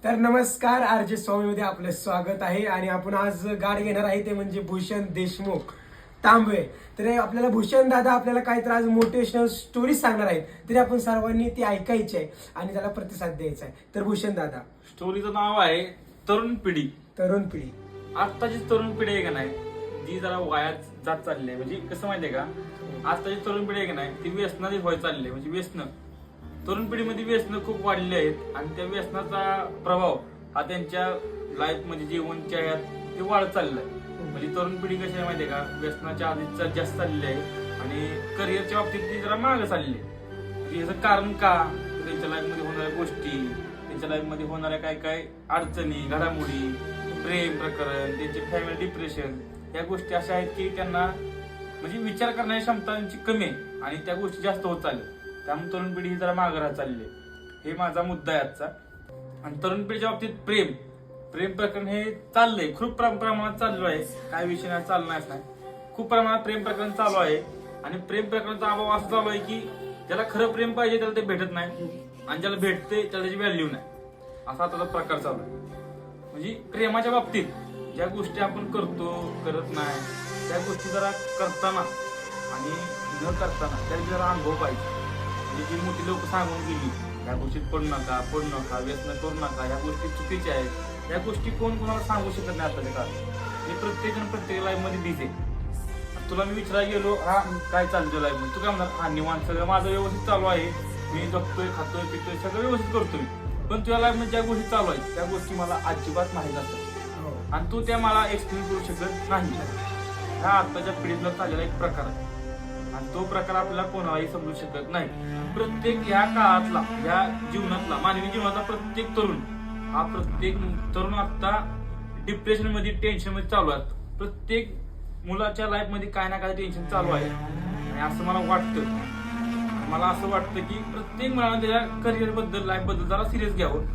तर नमस्कार, आरजे स्वामीमध्ये आपलं स्वागत आहे. आणि आपण आज गाडी घेणार आहे ते म्हणजे भूषण देशमुख तांबवे. तर आपल्याला भूषण दादा आपल्याला काहीतरी आज मोटिवेशनल स्टोरी सांगणार आहेत, तरी आपण सर्वांनी ती ऐकायची आहे आणि त्याला प्रतिसाद द्यायचा आहे. तर भूषण दादा, स्टोरीचं नाव आहे तरुण पिढी. तरुण पिढी. आत्ताची तरुण पिढी आहे का नाही, जी जरा वायात जात चालली आहे. म्हणजे कसं माहितीये का, आत्ताची तरुण पिढी आहे का नाही, ती व्यसनाची व्हायला चालली आहे. म्हणजे व्यसन, तरुण पिढीमध्ये व्यसन खूप वाढली आहेत आणि त्या व्यसनाचा प्रभाव हा त्यांच्या लाईफ म्हणजे जीवनच्या यात ते वाढत चाललाय. म्हणजे तरुण पिढी कशी आहे माहितीये का, व्यसनाच्या आधीच जास्त चाललेली आहे आणि करिअरच्या बाबतीत ती जरा मागे चालली आहे. याचं कारण का, त्यांच्या लाईफ मध्ये होणाऱ्या गोष्टी, त्यांच्या लाईफ मध्ये होणाऱ्या काय काय अडचणी, घडामोडी, प्रेम प्रकरण, त्यांचे फॅमिली डिप्रेशन, या गोष्टी अशा आहेत की त्यांना म्हणजे विचार करण्याची क्षमता त्यांची कमी आहे आणि त्या गोष्टी जास्त होत चालल्या. त्यामुळे तरुण पिढी ही जरा मागे राहत चालली आहे. हे माझा मुद्दा आहे आजचा. आणि तरुण पिढीच्या बाबतीत प्रेम प्रकरण हे चाललंय, खूप प्रमाणात चालू आहे. काय विषय नाही, चालणार नाही, खूप प्रमाणात प्रेम प्रकरण चालू आहे. आणि प्रेम प्रकरणाचा अभाव असा चालू आहे की ज्याला खरं प्रेम पाहिजे त्याला ते भेटत नाही आणि ज्याला भेटते त्याला त्याची व्हॅल्यू नाही, असा आता प्रकार चालू आहे. म्हणजे प्रेमाच्या बाबतीत ज्या गोष्टी आपण करतो, करत नाही, त्या गोष्टी जरा करताना आणि न करताना त्याला जरा अनुभव पाहिजे. म्हणजे जी मोठी लोक सांगून गेली, या गोष्टीत पडू नका, व्यसन करू नका, या गोष्टी चुकीच्या आहेत, या गोष्टी कोण कोणाला सांगू शकत नाही आताच्या काळात. हे प्रत्येक जण प्रत्येक लाईफ मध्ये दिसे. तुला मी विचारायला गेलो, हा काय चालू लाईफ मध्ये, तू काय म्हणणार, हा निवांत, सगळं माझं व्यवस्थित चालू आहे, मी जगतोय, खातोय, पितोय, सगळं व्यवस्थित करतोय. पण तुझ्या लाईफ मध्ये ज्या गोष्टी चालू आहेत त्या गोष्टी मला अजिबात माहीत असतात आणि तू त्या मला एक्सप्लेन करू शकत नाही. हा आताच्या पिढीतला चाललेला एक प्रकार आहे आणि तो प्रकार आपल्याला कोणालाही समजू शकत नाही. प्रत्येक या काळातला, या जीवनातला, मानवी जीवनातला प्रत्येक तरुण आता डिप्रेशन मध्ये, टेन्शन मध्ये चालू आहे. प्रत्येक मुलाच्या लाईफ मध्ये काय ना काय टेन्शन चालू आहे आणि असं मला वाटतं. मला असं वाटतं की प्रत्येक मुलाने त्याच्या करिअर बद्दल, लाईफ बद्दल जरा सिरियस घ्यावं.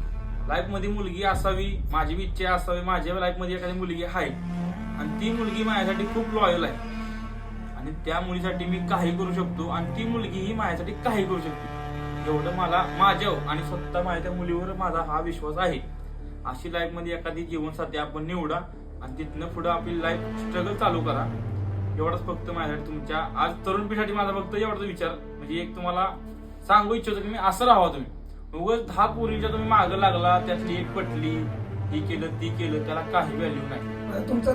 लाईफ मध्ये मुलगी असावी, माझी इच्छा असावी, माझ्या लाईफ मध्ये एखादी मुलगी आहे आणि ती मुलगी माझ्यासाठी खूप लॉयल आहे आणि त्या मुलीसाठी मी काही करू शकतो आणि ती मुलगी ही माझ्यासाठी काही करू शकते, एवढं मला माझ्यावर आणि स्वतः माझ्या त्या मुलीवर माझा हा विश्वास आहे. अशी लाईफ मध्ये एखादी जीवनसाथी आपण निवडा आणि तिथनं पुढे आपली लाईफ स्ट्रगल चालू करा. एवढाच फक्त माझ्यासाठी, तुमच्या आज तरुण पिढीसाठी माझा फक्त एवढाच विचार. म्हणजे एक तुम्हाला सांगू इच्छितो की मी असं राहावं. तुम्ही उगाच 10 पोरींच्या तुम्ही मागं लागला, त्यातली एक पटली, ही केलं ती केलं, त्याला काही व्हॅल्यू नाही. तुमचा